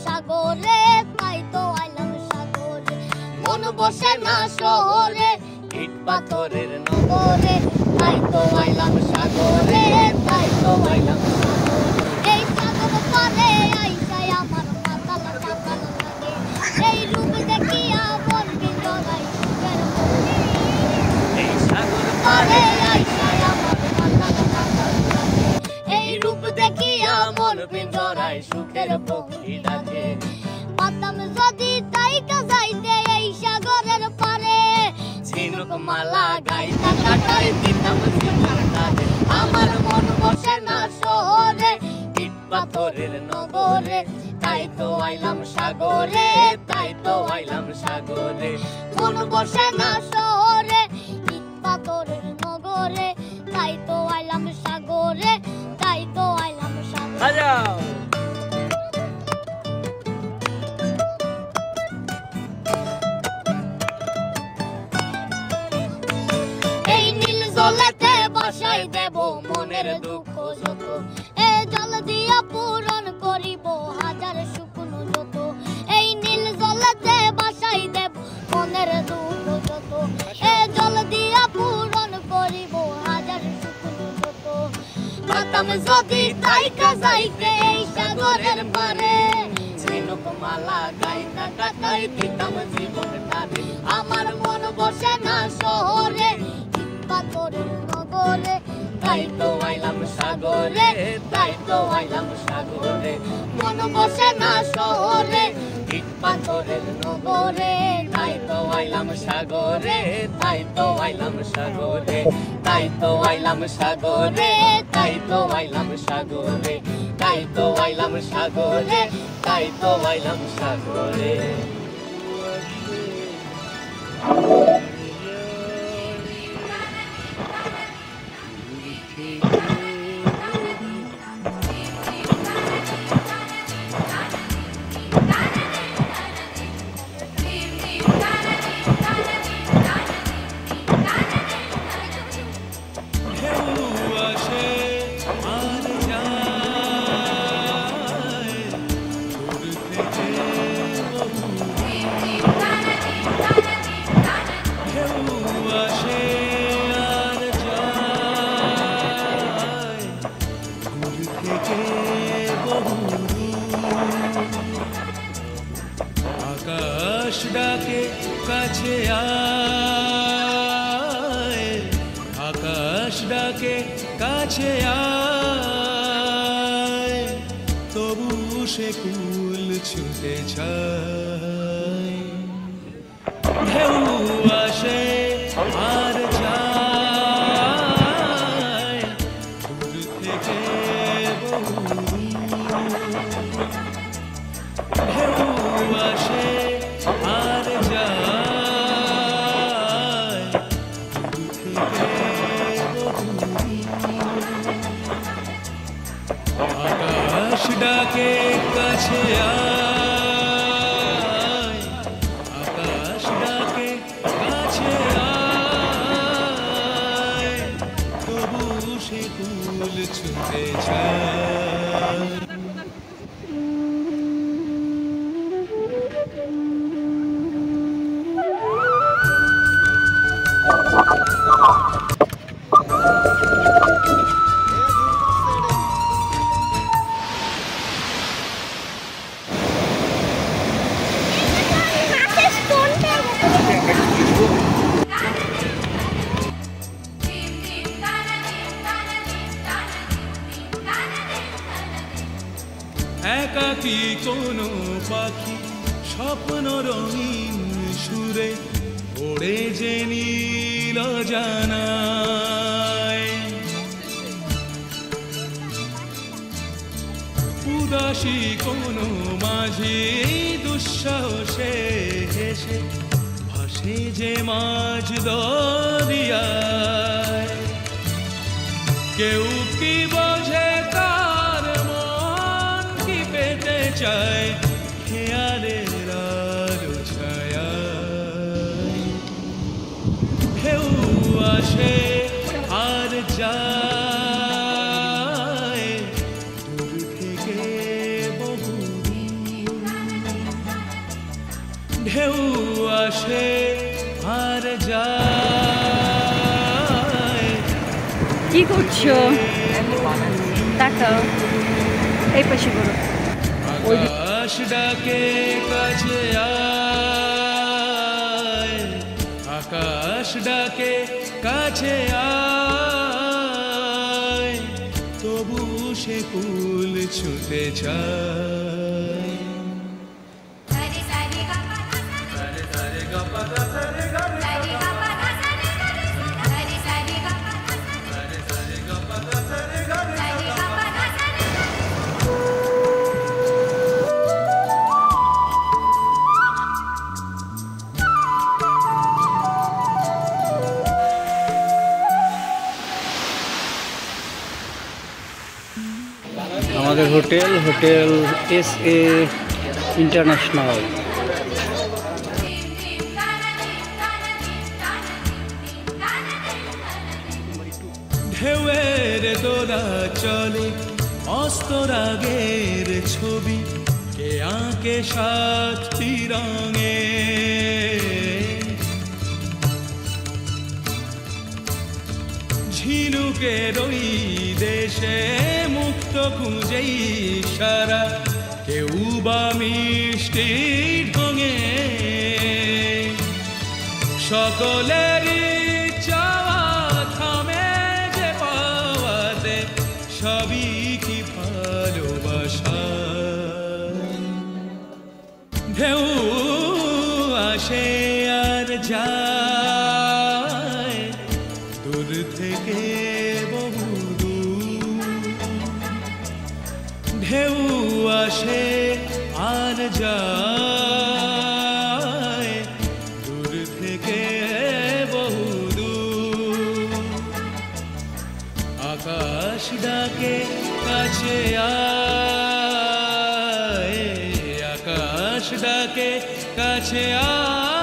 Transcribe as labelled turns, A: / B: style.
A: সাগরে, তাই তো আইলাম সাগরে। মন বসে না শহরে, ইট পাথরের নগরে, তাই তো আইলাম সাগরে, তাই তো আইলাম সাগরে। এই সাগর পারে আইসাই আমার মাতাল মাতাল লাগে, এই রূপ দেখিয়া মন বিজড়াই সুখের পক্ষী। এই সাগর পারে আইসাই আমার মাতাল মাতাল লাগে, এই রূপ দেখিয়া মন বিজড়াই সুখের পক্ষী ডাকে। পাতাম যদি তাইকা যাইতে এই সাগরের পারে, ঝিনুক মালা গাইতা কাটাই দিতাম জীবনটারে। আমার মন বসে না শহরে, ইট পাথরের নগরে, তাই তো আইলাম সাগরে, তাই তো আইলাম সাগরে। মন বসে না শহরে, ইট পাথরের নগরে, তাই তো আইলাম সাগরে, তাই তো আইলাম সাগরে। এই নীল জলেতে বাসাই দেব মনের দুঃখ যত, এ জল দিয়া পূরণ করিব হাজার শুকনো যত। এই নীল জলেতে বাসাই দেব মনের দুঃখ যত, এ জল দিয়া পূরণ করিব হাজার শুকনো যত। পাতাম যদি তাইকা যাইতে এই সাগরের পারে, ঝিনুক মালা গাইতা কাটাই দিতাম জীবনটারে। আমার মন বসে না শহরে, পাথরের নগরে, তাই তো আইলাম সাগরে, তাই তো আইলাম সাগরে। মন বসে না শহরে, ইট পাথরের নগরে, তাই তো আইলাম সাগরে, তাই তো আইলাম সাগরে, তাই তো আইলাম সাগরে, তাই তো আইলাম সাগরে, তাই তো আইলাম সাগরে, তাই তো আইলাম সাগরে।
B: আকাশ ডাকে কাছে আয়, আকাশ ডাকে কাছে আয়, তবু সে কুল ছুটে যায়। ঢেউ আসে আর যায়, দূর থেকে বহু ঢেউ আসে আর যায়, দূর থেকে বহু। আকাশ ডাকে কাছে আয়, আকাশ ডাকে কাছে আয়, তবু সে কুল ছুটে যায়। একাকী কোনো পাখি স্বপ্ন রঙিন সুরে ওড়ে যে নীল জানায়। উদাসী কোনো মাঝি দুঃসাহসে হেসে ভাসে যে মাঝ দরিয়ায়। কেউ কি বোঝে কার মন কি পেতে চায় খেয়ালের আলো ছায়ায়। ঢেউ আসে আর যায়, দূর থেকে বহু ঢেউ আসে আর যায়।
C: কি করছো? তাকাও এই পাশে করো।
B: আকাশ ডাকে কাছে আয়, আকাশ ডাকে কাছে আয়, তবু সে কুল ছুতে চায়।
D: আমাদের হোটেল এস.এ. ইন্টারন্যাশনাল।
B: ঢেউয়ের দোলা চলে অস্তরাগের ছবি, কে আঁকে সাতটি রঙে। ঝিনুকের ওই দেশে মুক্ত খুঁজেই সারা, কেউ বা মিষ্টি ঢঙে। সকলেরই চাওয়া থামে যে পাওয়াতে, সবই কি ভালোবাসা। ঢেউ আসে আর যায় দূর থেকে বহু দূর। ঢেউ আসে আর যায় দূর থেকে বহু দূর। আকাশ ডাকে কাছে আয়, আকাশ ডাকে কাছে আয়।